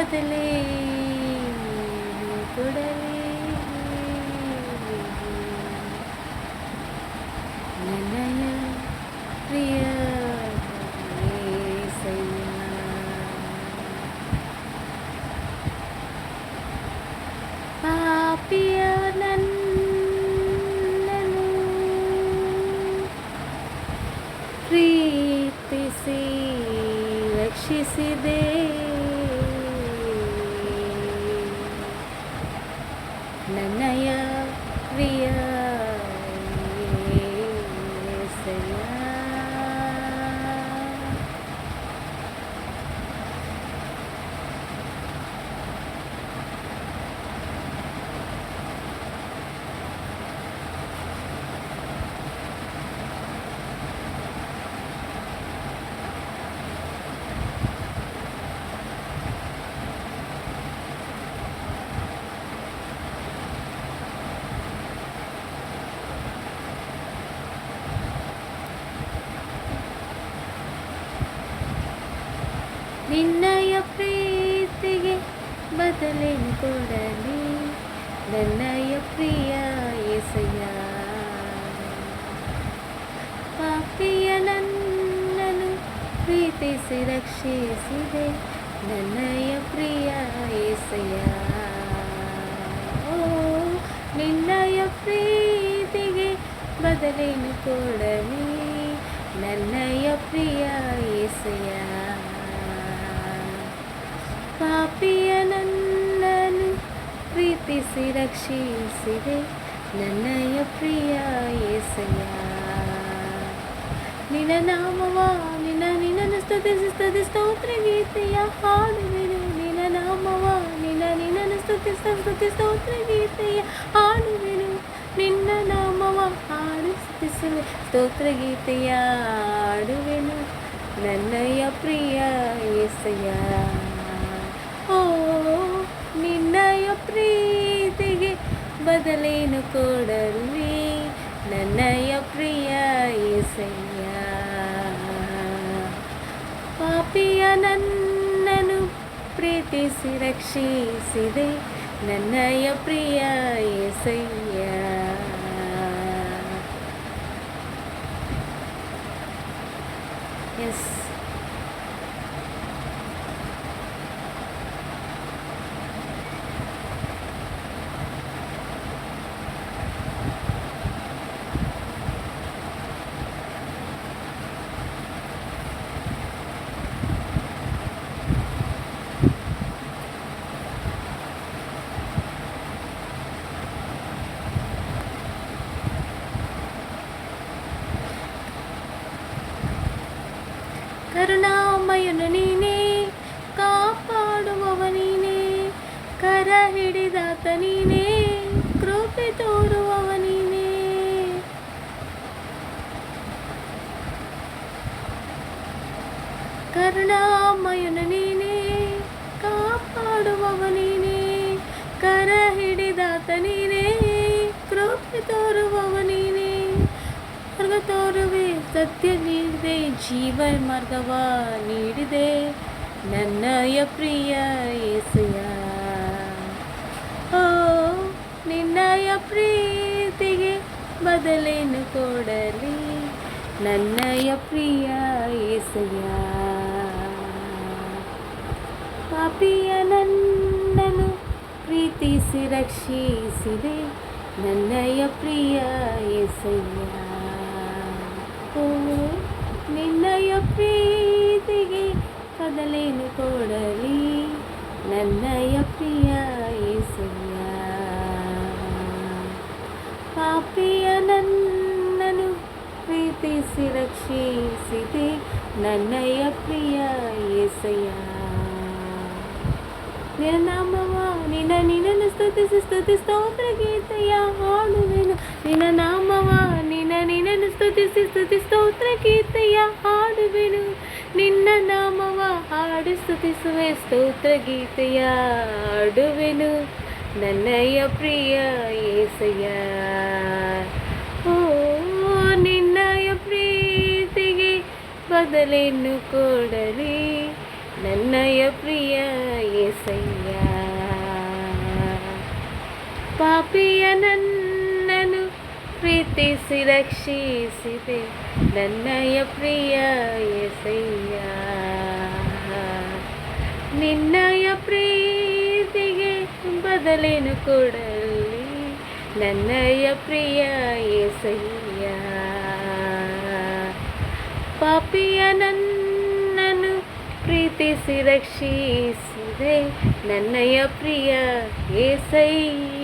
ಬದಲೇ ಕೊಡಲೇ ನನ್ನಯ ಪ್ರಿಯ యేసయ్య. ಪಾಪಿಯ ನನ್ನನು ಪ್ರೀತಿಸಿ ರಕ್ಷಿಸಿದೆ. ನನ್ನಯ ಪ್ರಿಯ యేసయ్య. ನಿನ್ನಯ ಪ್ರೀತಿಗೆ ಬದಲೇನು ಕೊಡಲಿ ನನ್ನಯ ಪ್ರಿಯ యేసయ్య. ಪಾಪಿಯ ನನ್ನನು ಪ್ರೀತಿಸಿ ರಕ್ಷಿಸಿದೆ. ನನ್ನಯ ಪ್ರಿಯ యేసయ్య. ಓ ನಿನ್ನಯ ಪ್ರೀತಿಗೆ ಬದಲೇನು ಕೊಡಲಿ ನನ್ನಯ ಪ್ರಿಯ యేసయ్య. ಪಾಪಿಯ ನನ್ನನು ಪ್ರೀತಿಸಿ ರಕ್ಷಿಸಿದೆ. ನನ್ನಯ ಪ್ರಿಯ యేసయ్య. ನಿನ್ನ ನಾಮವ ನಿನ್ನನ್ನು ಸ್ತುತಿಸಿ ಸ್ತೋತ್ರ ಗೀತೆಯ ಹಾಡುವೆನು. ನಿನ್ನ ನಾಮವ ನಿನ್ನನ್ನು ಸ್ತುತಿ ಸ್ತೋತ್ರ ಗೀತೆಯ ಹಾಡುವೆನು. ನಿನ್ನ ನಾಮವ ಹಾಡು ಸ್ತುತಿಸುವೆ ಸ್ತೋತ್ರ ಗೀತೆಯ ಹಾಡುವೆನು. ನನ್ನಯ ಪ್ರಿಯ యేసయ్య. ಓ ನಿನ್ನಯ ಪ್ರೀತಿಗೆ ಬದಲೇನು ಕೊಡಲಿ ನನ್ನಯ ಪ್ರಿಯ యేసయ్య. ಪಾಪಿಯ ನನ್ನನು ಪ್ರೀತಿಸಿ ರಕ್ಷಿಸಿದೆ. ನನ್ನಯ ಪ್ರಿಯ యేసయ్య. ಎಸ್ ಕರುಣಾಮಯನು ನೀನೇ, ಕಾಪಾಡುವವ ನೀನೇ, ಕರ ಹಿಡಿದಾತ ನೀನೇ, ಕೃಪೆ ತೋರುವವ ನೀನೇ. ಕರುಣಾಮಯನು ನೀನೇ, ಕಾಪಾಡುವವ ನೀನೇ, ಕರ ಹಿಡಿದಾತ ನೀನೇ, ಕೃಪೆ ತೋರುವವ ನೀನೇ. ಮಾರ್ಗ ತೋರುವೆ, ಸತ್ಯ ನೀಡಿದೆ, ಜೀವ ಮಾರ್ಗವ ನೀಡಿದೆ. ನನ್ನಯ ಪ್ರಿಯ యేసయ్య. ಓ ನಿನ್ನಯ ಪ್ರೀತಿಗೆ ಬದಲೇನು ಕೊಡಲಿ ನನ್ನಯ ಪ್ರಿಯ యేసయ్య. ಪಾಪಿಯ ನನ್ನನು ಪ್ರೀತಿಸಿ ರಕ್ಷಿಸಿದೆ. ನನ್ನಯ ಪ್ರಿಯ యేసయ్య. ಓ ನಿನ್ನಯ ಪ್ರೀತಿಗೆ ಬದಲೇನು ಕೊಡಲಿ ನನ್ನಯ ಪ್ರಿಯ యేసయ్య. ಪಾಪಿಯ ನನ್ನನು ಪ್ರೀತಿಸಿ ರಕ್ಷಿಸಿದೆ. ನನ್ನಯ ಪ್ರಿಯ యేసయ్య. ನಿನ್ನ ನಾಮವ ನಿನ್ನನ್ನು ಸ್ತುತಿಸಿ ಸ್ತೋತ್ರ ಗೀತೆಯ ಹಾಡುವೆನು. ನಿನ್ನ ನಾಮವ ನಿನ್ನನ್ನು ಸ್ತುತಿಸಿ ಸ್ತೋತ್ರ ಗೀತೆಯ ಹಾಡುವೆನು. ನಿನ್ನ ನಾಮವ ಹಾಡು ಸ್ತುತಿಸುವೆ ಸ್ತೋತ್ರ ಗೀತೆಯ ಹಾಡುವೆನು. ನನ್ನಯ ಪ್ರಿಯ యేసయ్య. ಓ ನಿನ್ನಯ ಪ್ರೀತಿಗೆ ಬದಲೇನು ಕೊಡಲಿ ನನ್ನಯ ಪ್ರಿಯ యేసయ్ಯ. ಪಾಪಿಯ ನನ್ನನು ಪ್ರೀತಿಸಿ ರಕ್ಷಿಸಿದೆ ನನ್ನಯ ಪ್ರಿಯ యేసయ్య. ನಿನ್ನಯ ಪ್ರೀತಿಗೆ ಬದಲೇನು ಕೊಡಲಿ ನನ್ನಯ ಪ್ರಿಯ యేసయ్య. ಪಾಪಿಯ ನನ್ನನು ಪ್ರೀತಿಸಿ ರಕ್ಷಿಸಿದೆ ನನ್ನಯ ಪ್ರಿಯ యేసయ్య.